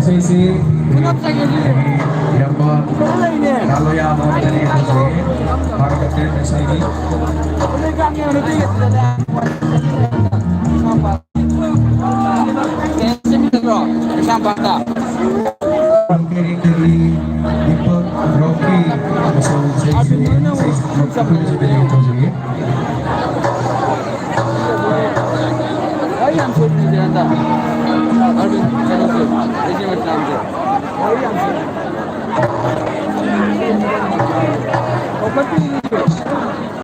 sisi dapat kalau yang mau dari sini marketing di sini dari Dipot Rocky Ayam sudah di antara. Arvin, jangan sudah. Ini macam tu. Ayam sudah. Kau pergi ni.